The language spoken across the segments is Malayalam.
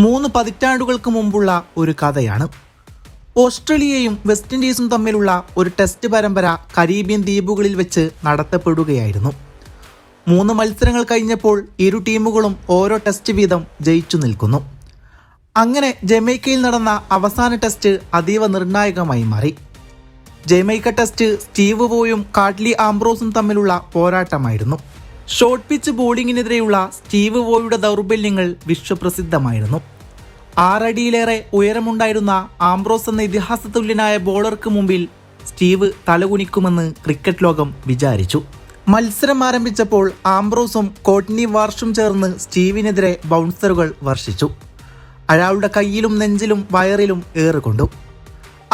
3 പതിറ്റാണ്ടുകൾക്ക് മുമ്പുള്ള ഒരു കഥയാണ്. ഓസ്ട്രേലിയയും വെസ്റ്റ് ഇൻഡീസും തമ്മിലുള്ള ഒരു ടെസ്റ്റ് പരമ്പര കരീബിയൻ ദ്വീപുകളിൽ വെച്ച് നടത്തപ്പെടുകയായിരുന്നു. 3 മത്സരങ്ങൾ കഴിഞ്ഞപ്പോൾ ഇരു ടീമുകളും ഓരോ ടെസ്റ്റ് വീതം ജയിച്ചു നിൽക്കുന്നു. അങ്ങനെ ജമൈക്കയിൽ നടന്ന അവസാന ടെസ്റ്റ് അതീവ നിർണായകമായി മാറി. ജമൈക്ക ടെസ്റ്റ് സ്റ്റീവ് വോയും കാട്ട്ലി ആംബ്രോസും തമ്മിലുള്ള പോരാട്ടമായിരുന്നു. ഷോർട്ട് പിച്ച് ബോളിങ്ങിനെതിരെയുള്ള സ്റ്റീവ് വോയുടെ ദൗർബല്യങ്ങൾ വിശ്വപ്രസിദ്ധമായിരുന്നു. 6 അടിയിലേറെ ഉയരമുണ്ടായിരുന്ന ആംബ്രോസ് എന്ന ഇതിഹാസ തുല്യനായ ബോളർക്ക് മുമ്പിൽ സ്റ്റീവ് തലകുനിക്കുമെന്ന് ക്രിക്കറ്റ് ലോകം വിചാരിച്ചു. മത്സരം ആരംഭിച്ചപ്പോൾ ആംബ്രോസും കോട്ട്നി വാർഷും ചേർന്ന് സ്റ്റീവിനെതിരെ ബൗൺസറുകൾ വർഷിച്ചു. അയാളുടെ കയ്യിലും നെഞ്ചിലും വയറിലും ഏറുകൊണ്ടു.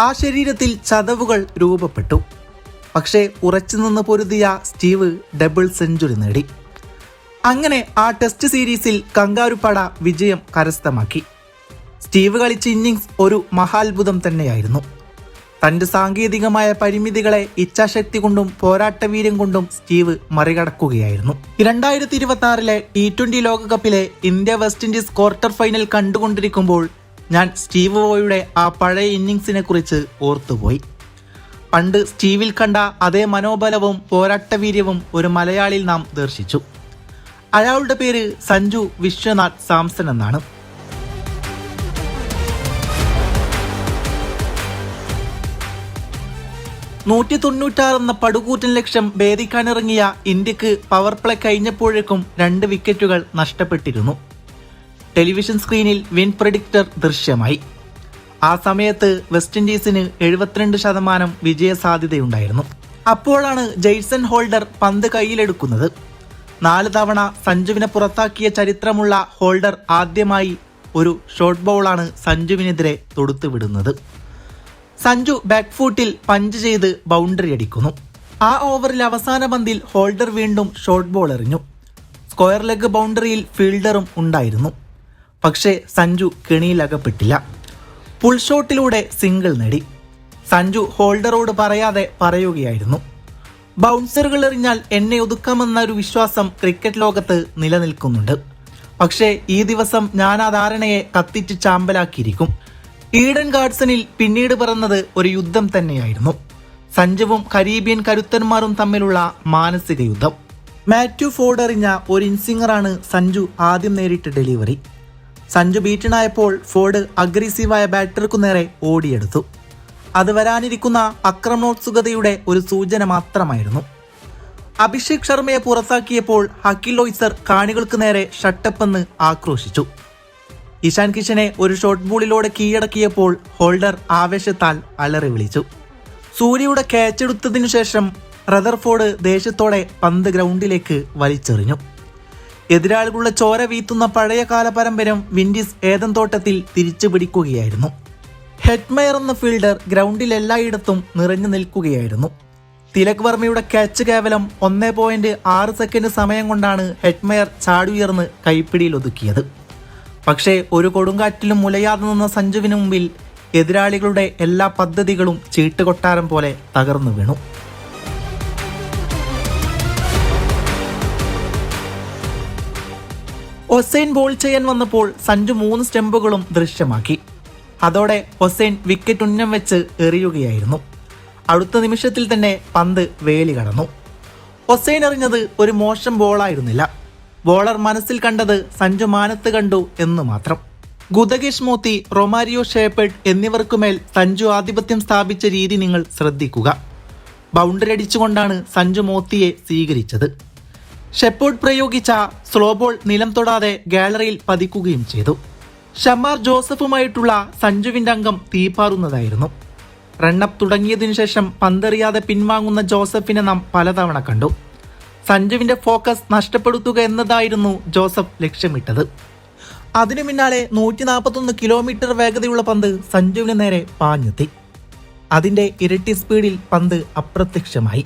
ആ ശരീരത്തിൽ ചതവുകൾ രൂപപ്പെട്ടു. പക്ഷേ ഉറച്ചുനിന്ന് പൊരുതിയ സ്റ്റീവ് ഡബിൾ സെഞ്ചുറി നേടി. അങ്ങനെ ആ ടെസ്റ്റ് സീരീസിൽ കങ്കാരുപ്പട വിജയം കരസ്ഥമാക്കി. സ്റ്റീവ് കളിച്ച ഇന്നിങ്സ് ഒരു മഹാത്ഭുതം തന്നെയായിരുന്നു. തൻ്റെ സാങ്കേതികമായ പരിമിതികളെ ഇച്ഛാശക്തി കൊണ്ടും പോരാട്ടവീര്യം കൊണ്ടും സ്റ്റീവ് മറികടക്കുകയായിരുന്നു. 2026 T20 ലോകകപ്പിലെ India West Indies quarter final കണ്ടുകൊണ്ടിരിക്കുമ്പോൾ ഞാൻ സ്റ്റീവ് വോയുടെ ആ പഴയ ഇന്നിങ്സിനെ കുറിച്ച് ഓർത്തുപോയി. പണ്ട് സ്റ്റീവിൽ കണ്ട അതേ മനോബലവും പോരാട്ടവീര്യവും ഒരു മലയാളിയിൽ നാം ദർശിച്ചു. അയാളുടെ പേര് സഞ്ജു വിശ്വനാഥ് സാംസൺ എന്നാണ്. $196 എന്ന പടുകൂറ്റൻ ലക്ഷ്യം ഭേദിക്കാനിറങ്ങിയ ഇന്ത്യക്ക് പവർ പ്ലേ കഴിഞ്ഞപ്പോഴേക്കും 2 വിക്കറ്റുകൾ നഷ്ടപ്പെട്ടിരുന്നു. ടെലിവിഷൻ സ്ക്രീനിൽ വിൻ പ്രെഡിക്റ്റർ ദൃശ്യമായി. ആ സമയത്ത് വെസ്റ്റ് ഇൻഡീസിന് 72% വിജയസാധ്യതയുണ്ടായിരുന്നു. അപ്പോഴാണ് ജെയ്സൺ ഹോൾഡർ പന്ത് കയ്യിലെടുക്കുന്നത്. 4 തവണ സഞ്ജുവിനെ പുറത്താക്കിയ ചരിത്രമുള്ള ഹോൾഡർ ആദ്യമായി ഒരു ഷോർട്ട് ബൗളാണ് സഞ്ജുവിനെതിരെ തൊടുത്തുവിടുന്നത്. സഞ്ജു ബാക്ക് ഫൂട്ടിൽ പഞ്ച് ചെയ്ത് ബൗണ്ടറി അടിക്കുന്നു. ആ ഓവറിൽ അവസാന പന്തിൽ ഹോൾഡർ വീണ്ടും ഷോർട്ട് ബോൾ എറിഞ്ഞു. സ്ക്വയർ ലെഗ് ബൗണ്ടറിയിൽ ഫീൽഡറും ഉണ്ടായിരുന്നു. പക്ഷേ സഞ്ജു കെണിയിലകപ്പെട്ടില്ല. പുൾ ഷോട്ടിലൂടെ സിംഗിൾ നേടി. സഞ്ജു ഹോൾഡറോട് പറയാതെ പറയുകയായിരുന്നു, ബൗൺസറുകൾ എറിഞ്ഞാൽ എന്നെ ഒതുക്കാമെന്നൊരു വിശ്വാസം ക്രിക്കറ്റ് ലോകത്ത് നിലനിൽക്കുന്നുണ്ട്. പക്ഷേ ഈ ദിവസം ഞാൻ ആ ധാരണയെ കത്തിച്ച് ചാമ്പലാക്കിയിരിക്കും. ഈഡൻ ഗാർഡ്സണിൽ പിന്നീട് പിറന്നത് ഒരു യുദ്ധം തന്നെയായിരുന്നു. സഞ്ജുവും കരീബിയൻ കരുത്തന്മാരും തമ്മിലുള്ള മാനസിക യുദ്ധം. മാത്യു ഫോർഡ് എറിഞ്ഞ ഒരു ഇൻസിംഗറാണ് സഞ്ജു ആദ്യം നേരിട്ട ഡെലിവറി. സഞ്ജു ബീറ്റണായപ്പോൾ ഫോർഡ് അഗ്രസീവായ ബാറ്റർക്കു നേരെ ഓടിയെടുത്തു. അത് വരാനിരിക്കുന്ന ആക്രമണോത്സുകതയുടെ ഒരു സൂചന മാത്രമായിരുന്നു. അഭിഷേക് ശർമ്മയെ പുറത്താക്കിയപ്പോൾ ഹക്കിൽ ലോയ്സർ കാണികൾക്ക് നേരെ ഷട്ടപ്പെന്ന് ആക്രോശിച്ചു. ഇഷാൻ കിഷനെ ഒരു ഷോർട്ട് ബോളിലൂടെ കീഴടക്കിയപ്പോൾ ഹോൾഡർ ആവേശത്താൽ അലറി വിളിച്ചു. സൂര്യയുടെ ക്യാച്ചെടുത്തതിനു ശേഷം റദർഫോർഡ് ദേഷ്യത്തോടെ പന്ത് ഗ്രൗണ്ടിലേക്ക് വലിച്ചെറിഞ്ഞു. എതിരാളികളുടെ ചോര വീത്തുന്ന പഴയ കാല പാരമ്പര്യം വിൻഡീസ് ഏദൻ തോട്ടത്തിൽ തിരിച്ചു പിടിക്കുകയായിരുന്നു. ഹെറ്റ്മെയർ എന്ന ഫീൽഡർ ഗ്രൗണ്ടിൽ എല്ലായിടത്തും നിറഞ്ഞു നിൽക്കുകയായിരുന്നു. തിലക് വർമ്മയുടെ ക്യാച്ച് കേവലം 1.6 സെക്കൻഡ് സമയം കൊണ്ടാണ് ഹെറ്റ്മെയർ ചാടുയർന്ന് കൈപ്പിടിയിൽ ഒതുക്കിയത്. പക്ഷേ ഒരു കൊടുങ്കാറ്റിലും മുലയാതെ നിന്ന സഞ്ജുവിന് മുമ്പിൽ എതിരാളികളുടെ എല്ലാ പദ്ധതികളും ചീട്ടുകൊട്ടാരം പോലെ തകർന്നു വീണു. ഹൊസൈൻ ബോൾ ചെയ്യാൻ വന്നപ്പോൾ സഞ്ജു 3 സ്റ്റെമ്പുകളും ദൃശ്യമാക്കി. അതോടെ ഹൊസൈൻ വിക്കറ്റ് ഉന്നം വെച്ച് എറിയുകയായിരുന്നു. അടുത്ത നിമിഷത്തിൽ തന്നെ പന്ത് വേലി കടന്നു. ഹൊസൈൻ എറിഞ്ഞത് ഒരു മോശം ബോളായിരുന്നില്ല. ബോളർ മനസ്സിൽ കണ്ടത് സഞ്ജു മാനത്ത് കണ്ടു എന്ന് മാത്രം. ഗുദകേഷ് മോത്തി, റൊമാരിയോ ഷേപ്പേർഡ് എന്നിവർക്കുമേൽ സഞ്ജു ആധിപത്യം സ്ഥാപിച്ച രീതി നിങ്ങൾ ശ്രദ്ധിക്കുക. ബൗണ്ടറി അടിച്ചുകൊണ്ടാണ് സഞ്ജു മോത്തിയെ സ്വീകരിച്ചത്. ഷെപ്പേർഡ് പ്രയോഗിച്ച സ്ലോ ബോൾ നിലം തൊടാതെ ഗാലറിയിൽ പതിക്കുകയും ചെയ്തു. ഷമാർ ജോസഫുമായിട്ടുള്ള സഞ്ജുവിന്റെ അംഗം തീപാറുന്നതായിരുന്നു. റണ്ണപ്പ് തുടങ്ങിയതിനു ശേഷം പന്തെറിയാതെ പിൻവാങ്ങുന്ന ജോസഫിനെ നാം പലതവണ കണ്ടു. സഞ്ജുവിന്റെ ഫോക്കസ് നഷ്ടപ്പെടുത്തുക എന്നതായിരുന്നു ജോസഫ് ലക്ഷ്യമിട്ടത്. അതിനു പിന്നാലെ 141 കിലോമീറ്റർ വേഗതയുള്ള പന്ത് സഞ്ജുവിന് നേരെ പാഞ്ഞെത്തി. അതിന്റെ ഇരട്ടി സ്പീഡിൽ പന്ത് അപ്രത്യക്ഷമായി.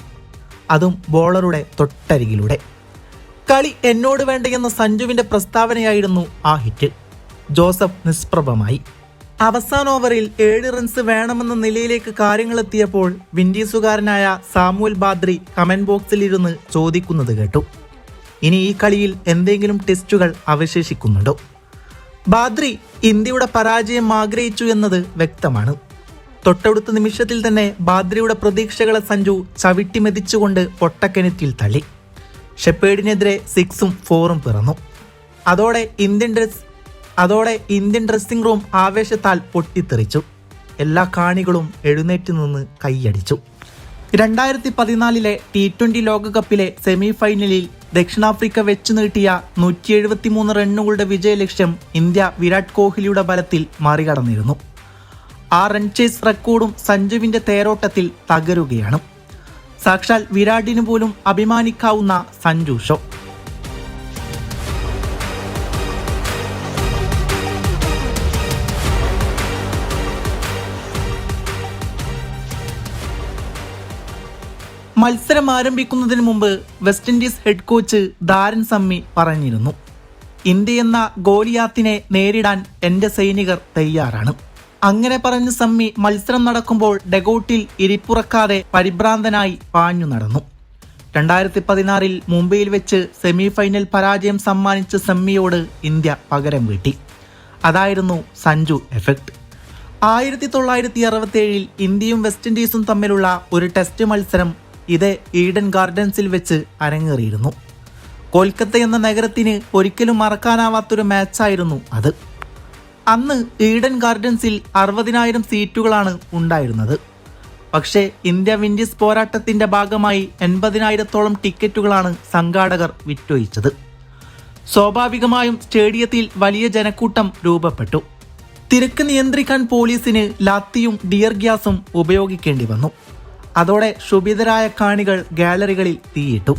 അതും ബോളറുടെ തൊട്ടരികിലൂടെ. കളി എന്നോട് വേണ്ടയെന്ന സഞ്ജുവിന്റെ പ്രസ്താവനയായിരുന്നു ആ ഹിറ്റ്. ജോസഫ് നിഷ്പ്രഭമായി. അവസാന ഓവറിൽ 7 റൺസ് വേണമെന്ന നിലയിലേക്ക് കാര്യങ്ങളെത്തിയപ്പോൾ വിൻഡീസുകാരനായ സാമുവൽ ബാദ്രി കമന്റ് ബോക്സിൽ ഇരുന്ന് ചോദിക്കുന്നത് കേട്ടു, ഇനി ഈ കളിയിൽ എന്തെങ്കിലും ടെസ്റ്റുകൾ അവശേഷിക്കുന്നുണ്ടോ? ബാദ്രി ഇന്ത്യയുടെ പരാജയം ആഗ്രഹിച്ചു എന്നത് വ്യക്തമാണ്. തൊട്ടടുത്ത നിമിഷത്തിൽ തന്നെ ബാദ്രിയുടെ പ്രതീക്ഷകളെ സഞ്ജു ചവിട്ടിമെതിച്ചുകൊണ്ട് പൊട്ടക്കിണറ്റിൽ തള്ളി. ഷെപ്പേർഡിനെതിരെ 6ഉം 4ഉം പിറന്നു. അതോടെ ഇന്ത്യൻ ഡ്രസ്സിംഗ് റൂം ആവേശത്താൽ പൊട്ടിത്തെറിച്ചു. എല്ലാ കാണികളും എഴുന്നേറ്റ് നിന്ന് കൈയടിച്ചു. 2014 T20 ലോകകപ്പിലെ സെമി ഫൈനലിൽ ദക്ഷിണാഫ്രിക്ക വെച്ചു നീട്ടിയ 173 റണ്ണുകളുടെ വിജയലക്ഷ്യം ഇന്ത്യ വിരാട് കോഹ്ലിയുടെ ബലത്തിൽ മറികടന്നിരുന്നു. ആ റൺ ചേസ് റെക്കോർഡും സഞ്ജുവിന്റെ തേരോട്ടത്തിൽ തകരുകയാണ്. സാക്ഷാൽ വിരാടിന് പോലും അഭിമാനിക്കാവുന്ന സഞ്ജു ഷോ. മത്സരം ആരംഭിക്കുന്നതിന് മുമ്പ് West Indies head coach Darren Sammy പറഞ്ഞിരുന്നു, ഇന്ത്യ എന്ന ഗോലിയാത്തിനെ നേരിടാൻ എന്റെ സൈനികർ തയ്യാറാണ്. അങ്ങനെ പറഞ്ഞ സമ്മി മത്സരം നടക്കുമ്പോൾ ഡെഗൌട്ടിൽ ഇരിപ്പുറക്കാതെ പരിഭ്രാന്തനായി പാഞ്ഞു നടന്നു. 2016 മുംബൈയിൽ വെച്ച് സെമി ഫൈനൽ പരാജയം സമ്മാനിച്ച സമ്മിയോട് ഇന്ത്യ പകരം വീട്ടി. അതായിരുന്നു സഞ്ജു എഫക്ട്. 1967 ഇന്ത്യയും വെസ്റ്റ് ഇൻഡീസും തമ്മിലുള്ള ഒരു ടെസ്റ്റ് മത്സരം ഇതേ ഈഡൻ ഗാർഡൻസിൽ വെച്ച് അരങ്ങേറിയിരുന്നു. കൊൽക്കത്ത എന്ന നഗരത്തിന് ഒരിക്കലും മറക്കാനാവാത്തൊരു മാച്ചായിരുന്നു അത്. അന്ന് ഈഡൻ ഗാർഡൻസിൽ 60,000 സീറ്റുകളാണ് ഉണ്ടായിരുന്നത്. പക്ഷേ ഇന്ത്യ വിൻഡീസ് പോരാട്ടത്തിന്റെ ഭാഗമായി 80,000-ഓളം ടിക്കറ്റുകളാണ് സംഘാടകർ വിറ്റൊഴിച്ചത്. സ്വാഭാവികമായും സ്റ്റേഡിയത്തിൽ വലിയ ജനക്കൂട്ടം രൂപപ്പെട്ടു. തിരക്ക് നിയന്ത്രിക്കാൻ പോലീസിന് ലാത്തിയും ഡിയർ ഗ്യാസും ഉപയോഗിക്കേണ്ടി വന്നു. അതോടെ ക്ഷുഭിതരായ കാണികൾ ഗാലറികളിൽ തീയിട്ടു.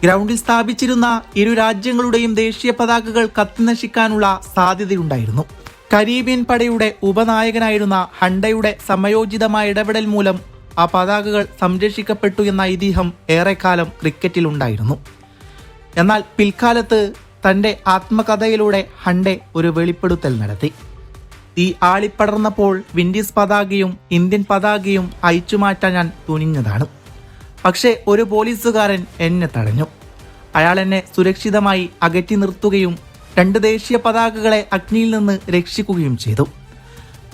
ഗ്രൗണ്ടിൽ സ്ഥാപിച്ചിരുന്ന ഇരു രാജ്യങ്ങളുടെയും ദേശീയ പതാകകൾ കത്തിനശിക്കാനുള്ള സാധ്യതയുണ്ടായിരുന്നു. കരീബിയൻ പടയുടെ ഉപനായകനായിരുന്ന ഹണ്ടയുടെ സമയോചിതമായ ഇടപെടൽ മൂലം ആ പതാകകൾ സംരക്ഷിക്കപ്പെട്ടു എന്ന ഐതിഹ്യം ഏറെക്കാലം ക്രിക്കറ്റിലുണ്ടായിരുന്നു. എന്നാൽ പിൽക്കാലത്ത് തന്റെ ആത്മകഥയിലൂടെ ഹണ്ടെ ഒരു വെളിപ്പെടുത്തൽ നടത്തി. തീ ആളിപ്പടർന്നപ്പോൾ വിൻഡീസ് പതാകയും ഇന്ത്യൻ പതാകയും അയച്ചുമാറ്റാൻ ഞാൻ തുനിഞ്ഞതാണ്. പക്ഷേ ഒരു പോലീസുകാരൻ എന്നെ തടഞ്ഞു. അയാൾ എന്നെ സുരക്ഷിതമായി അകറ്റി നിർത്തുകയും 2 ദേശീയ പതാകകളെ അഗ്നിയിൽ നിന്ന് രക്ഷിക്കുകയും ചെയ്തു.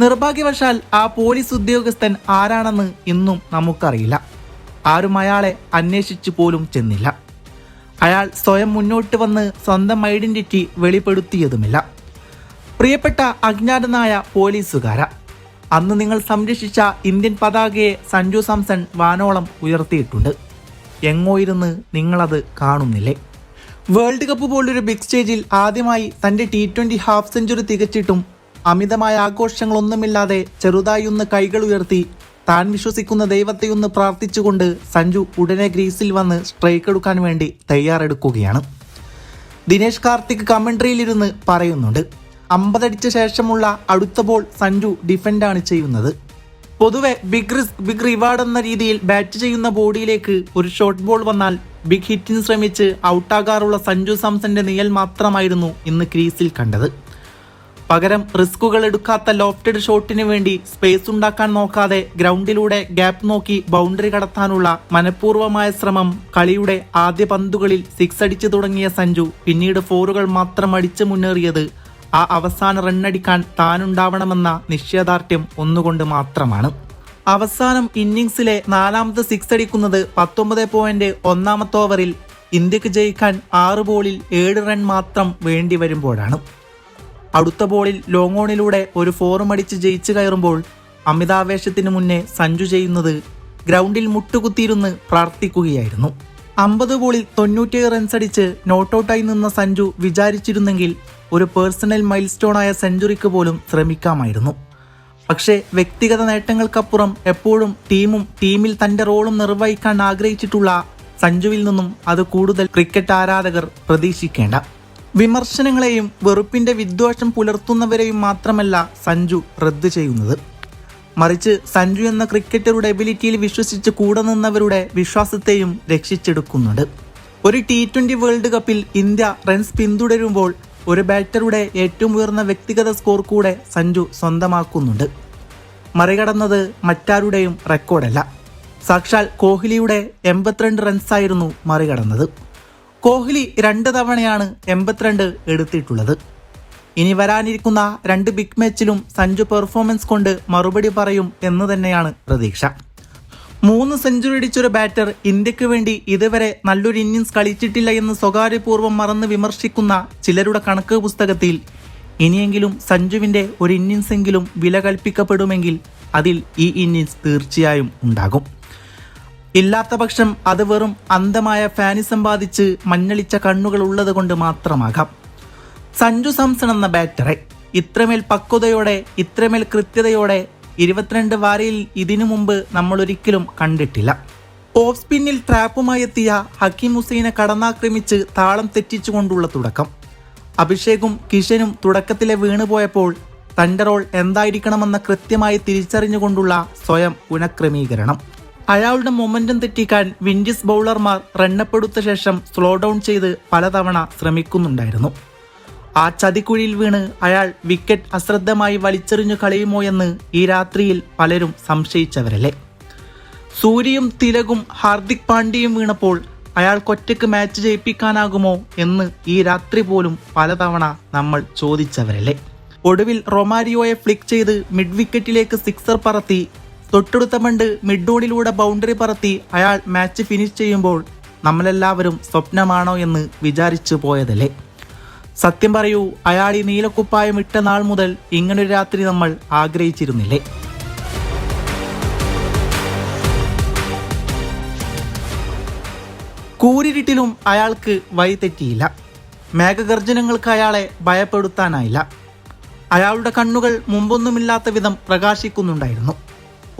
നിർഭാഗ്യവശാൽ ആ പോലീസ് ഉദ്യോഗസ്ഥൻ ആരാണെന്ന് ഇന്നും നമുക്കറിയില്ല. ആരും അയാളെ അന്വേഷിച്ചു പോലും ചെന്നില്ല. അയാൾ സ്വയം മുന്നോട്ട് വന്ന് സ്വന്തം ഐഡന്റിറ്റി വെളിപ്പെടുത്തിയതുമില്ല. പ്രിയപ്പെട്ട അജ്ഞാതനായ പോലീസുകാര, അന്ന് നിങ്ങൾ സംരക്ഷിച്ച ഇന്ത്യൻ പതാകയെ സഞ്ജു സാംസൺ വാനോളം ഉയർത്തിയിട്ടുണ്ട്. എങ്ങോ ഇരുന്ന് നിങ്ങളത് കാണുന്നില്ലേ? വേൾഡ് കപ്പ് പോലൊരു ബിഗ് സ്റ്റേജിൽ ആദ്യമായി തന്റെ T20 ഹാഫ് സെഞ്ചുറി തികച്ചിട്ടും അമിതമായ ആഘോഷങ്ങളൊന്നുമില്ലാതെ ചെറുതായി ഒന്ന് കൈകൾ ഉയർത്തി താൻ വിശ്വസിക്കുന്ന ദൈവത്തെയൊന്ന് പ്രാർത്ഥിച്ചുകൊണ്ട് സഞ്ജു ഉടനെ ഗ്രീസിൽ വന്ന് സ്ട്രൈക്ക് എടുക്കാൻ വേണ്ടി തയ്യാറെടുക്കുകയാണ്. ദിനേശ് കാർത്തിക് കമന്ററിയിലിരുന്ന് പറയുന്നുണ്ട്, 50 അടിച്ച ശേഷമുള്ള അടുത്ത ബോൾ സഞ്ജു ഡിഫൻഡാണ് ചെയ്യുന്നത്. പൊതുവെ ബിഗ് റിസ്ക് ബിഗ് റിവാർഡ് എന്ന രീതിയിൽ ബാറ്റ് ചെയ്യുന്ന ബോഡിയിലേക്ക് ഒരു ഷോർട്ട് ബോൾ വന്നാൽ ബിഗ് ഹിറ്റിന് ശ്രമിച്ച് ഔട്ടാകാറുള്ള സഞ്ജു സാംസന്റെ നിഴൽ മാത്രമായിരുന്നു ഇന്ന് ക്രീസിൽ കണ്ടത്. പകരം റിസ്കുകൾ എടുക്കാത്ത ലോഫ്റ്റഡ് ഷോട്ടിന് വേണ്ടി സ്പേസ് ഉണ്ടാക്കാൻ നോക്കാതെ ഗ്രൗണ്ടിലൂടെ ഗ്യാപ്പ് നോക്കി ബൗണ്ടറി കടത്താനുള്ള മനഃപൂർവമായ ശ്രമം. കളിയുടെ ആദ്യ പന്തുകളിൽ 6 അടിച്ചു തുടങ്ങിയ സഞ്ജു പിന്നീട് 4കൾ മാത്രം അടിച്ചു മുന്നേറിയത് ആ അവസാന റണ്ണടിക്കാൻ താനുണ്ടാവണമെന്ന നിശ്ചയദാർഢ്യം ഒന്നുകൊണ്ട് മാത്രമാണ്. അവസാനം ഇന്നിംഗ്സിലെ 4ാമത്തെ 6 അടിക്കുന്നത് 19.1 ഓവറിൽ ഇന്ത്യക്ക് ജയിക്കാൻ 6 ബോളിൽ 7 റൺ മാത്രം വേണ്ടി വരുമ്പോഴാണ്. അടുത്ത ബോളിൽ ലോങ് ഓണിലൂടെ ഒരു 4ഉം അടിച്ച് ജയിച്ചു കയറുമ്പോൾ അമിതാവേശത്തിന് മുന്നേ സഞ്ജു ചെയ്യുന്നത് ഗ്രൗണ്ടിൽ മുട്ടുകുത്തിയിരുന്ന് പ്രാർത്ഥിക്കുകയായിരുന്നു. 50 ബോളിൽ 97 റൺസ് അടിച്ച് നോട്ടൌട്ടായി നിന്ന സഞ്ജു വിചാരിച്ചിരുന്നെങ്കിൽ ഒരു പേഴ്സണൽ മൈൽ സ്റ്റോണായ സെഞ്ചുറിക്ക് പോലും ശ്രമിക്കാമായിരുന്നു. പക്ഷേ വ്യക്തിഗത നേട്ടങ്ങൾക്കപ്പുറം എപ്പോഴും ടീമിൽ തന്റെ റോളും നിർവഹിക്കാൻ ആഗ്രഹിച്ചിട്ടുള്ള സഞ്ജുവിൽ നിന്നും അത് കൂടുതൽ ക്രിക്കറ്റ് ആരാധകർ പ്രതീക്ഷിക്കേണ്ട. വിമർശനങ്ങളെയും വെറുപ്പിന്റെ വിദ്വേഷം പുലർത്തുന്നവരെയും മാത്രമല്ല സഞ്ജു റദ്ദ് ചെയ്യുന്നത്, മറിച്ച് സഞ്ജു എന്ന ക്രിക്കറ്ററുടെ എബിലിറ്റിയിൽ വിശ്വസിച്ച് കൂടെ നിന്നവരുടെ വിശ്വാസത്തെയും രക്ഷിച്ചെടുക്കുന്നുണ്ട്. ഒരു T20 വേൾഡ് കപ്പിൽ ഇന്ത്യ റൺസ് പിന്തുടരുമ്പോൾ ഒരു ബാറ്ററുടെ ഏറ്റവും ഉയർന്ന വ്യക്തിഗത സ്കോർ കൂടെ സഞ്ജു സ്വന്തമാക്കുന്നുണ്ട്. മറികടന്നത് മറ്റാരുടെയും റെക്കോർഡല്ല, സാക്ഷാൽ കോഹ്ലിയുടെ 82 റൺസായിരുന്നു മറികടന്നത്. കോഹ്ലി 2 തവണയാണ് 82 എടുത്തിട്ടുള്ളത്. ഇനി വരാനിരിക്കുന്ന 2 ബിഗ് മാച്ചിലും സഞ്ജു പെർഫോമൻസ് കൊണ്ട് മറുപടി പറയും എന്ന് തന്നെയാണ് പ്രതീക്ഷ. 3 സെഞ്ചുറി അടിച്ചൊരു ബാറ്റർ ഇന്ത്യക്ക് വേണ്ടി ഇതുവരെ നല്ലൊരു ഇന്നിംഗ്സ് കളിച്ചിട്ടില്ല എന്ന് സ്വകാര്യപൂർവ്വം മറന്ന് വിമർശിക്കുന്ന ചിലരുടെ കണക്ക് പുസ്തകത്തിൽ ഇനിയെങ്കിലും സഞ്ജുവിൻ്റെ ഒരു ഇന്നിംഗ്സ് എങ്കിലും വില കൽപ്പിക്കപ്പെടുമെങ്കിൽ അതിൽ ഈ ഇന്നിംഗ്സ് തീർച്ചയായും ഉണ്ടാകും. ഇല്ലാത്ത പക്ഷം അത് വെറും അന്ധമായ ഫാനിസം ബാധിച്ച് മഞ്ഞളിച്ച കണ്ണുകൾ ഉള്ളത് കൊണ്ട് മാത്രമാകാം. സഞ്ജു സാംസൺ എന്ന ബാറ്ററെ ഇത്രമേൽ പക്വതയോടെ ഇത്രമേൽ കൃത്യതയോടെ 22 വാരയിൽ ഇതിനു മുമ്പ് നമ്മളൊരിക്കലും കണ്ടിട്ടില്ല. ഓഫ് സ്പിന്നിൽ ട്രാപ്പുമായി എത്തിയ ഹക്കീം ഹുസൈനെ കടന്നാക്രമിച്ച് താളം തെറ്റിച്ചുകൊണ്ടുള്ള തുടക്കം. അഭിഷേകും കിഷനും തുടക്കത്തിലെ വീണുപോയപ്പോൾ തൻ്റെ റോൾ എന്തായിരിക്കണമെന്ന് കൃത്യമായി തിരിച്ചറിഞ്ഞുകൊണ്ടുള്ള സ്വയം പുനഃക്രമീകരണം. അയാളുടെ മൊമെന്റം തെറ്റിക്കാൻ വിൻഡീസ് ബൗളർമാർ റണ്ണപ്പെടുത്ത ശേഷം സ്ലോ ഡൗൺ ചെയ്ത് പലതവണ ശ്രമിക്കുന്നുണ്ടായിരുന്നു. ആ ചതിക്കുഴിയിൽ വീണ് അയാൾ വിക്കറ്റ് അശ്രദ്ധമായി വലിച്ചെറിഞ്ഞു കളയുമോ എന്ന് ഈ രാത്രിയിൽ പലരും സംശയിച്ചവരല്ലേ. സൂര്യയും തിലകും ഹാർദിക് പാണ്ഡ്യയും വീണപ്പോൾ അയാൾക്കൊറ്റയ്ക്ക് മാച്ച് ജയിപ്പിക്കാനാകുമോ എന്ന് ഈ രാത്രി പോലും പലതവണ നമ്മൾ ചോദിച്ചവരല്ലേ. ഒടുവിൽ റൊമാരിയോയെ ഫ്ലിക്ക് ചെയ്ത് മിഡ് വിക്കറ്റിലേക്ക് സിക്സർ പറത്തി തൊട്ടടുത്ത പണ്ട് മിഡ് ഓണിലൂടെ ബൗണ്ടറി പറത്തി അയാൾ മാച്ച് ഫിനിഷ് ചെയ്യുമ്പോൾ നമ്മളെല്ലാവരും സ്വപ്നമാണോ എന്ന് വിചാരിച്ചു പോയതല്ലേ. സത്യം പറയൂ, അയാൾ ഈ നീലക്കുപ്പായം ഇട്ട നാൾ മുതൽ ഇങ്ങനൊരു രാത്രി നമ്മൾ ആഗ്രഹിച്ചിരുന്നില്ലേ. കൂരിരുട്ടിലും അയാൾക്ക് വഴി തെറ്റിയില്ല. മേഘഗർജനങ്ങൾക്ക് അയാളെ ഭയപ്പെടുത്താനായില്ല. അയാളുടെ കണ്ണുകൾ മുമ്പൊന്നുമില്ലാത്ത വിധം പ്രകാശിക്കുന്നുണ്ടായിരുന്നു.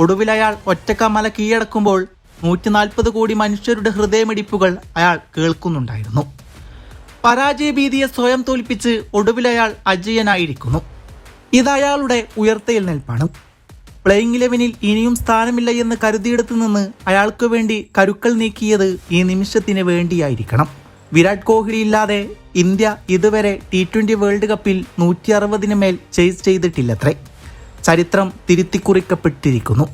ഒടുവിൽ അയാൾ ഒറ്റക്ക മല കീഴടക്കുമ്പോൾ 140 കോടി മനുഷ്യരുടെ ഹൃദയമിടിപ്പുകൾ അയാൾ കേൾക്കുന്നുണ്ടായിരുന്നു. പരാജയഭീതിയെ സ്വയം തോൽപ്പിച്ച് ഒടുവിൽ അയാൾ അജയ്യനായിരിക്കുന്നു. ഇത് അയാളുടെ ഉയർത്തെഴുന്നേൽപ്പാണ്. പ്ലേയിങ് 11-ൽ ഇനിയും സ്ഥാനമില്ല എന്ന് കരുതിയെടുത്തു നിന്ന് അയാൾക്ക് വേണ്ടി കരുക്കൾ നീക്കിയത് ഈ നിമിഷത്തിന് വേണ്ടിയായിരിക്കണം. വിരാട് കോഹ്ലി ഇല്ലാതെ ഇന്ത്യ ഇതുവരെ T20 വേൾഡ് കപ്പിൽ 160-ന് മേൽ ചേസ് ചെയ്തിട്ടില്ലത്രേ. ചരിത്രം തിരുത്തിക്കുറിക്കപ്പെട്ടിരിക്കുന്നു.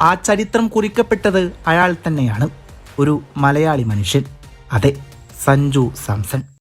ആ ചരിത്രം കുറിക്കപ്പെട്ടത് അയാൾ തന്നെയാണ്, ഒരു മലയാളി മനുഷ്യൻ. അതെ, സഞ്ജു സാംസൺ.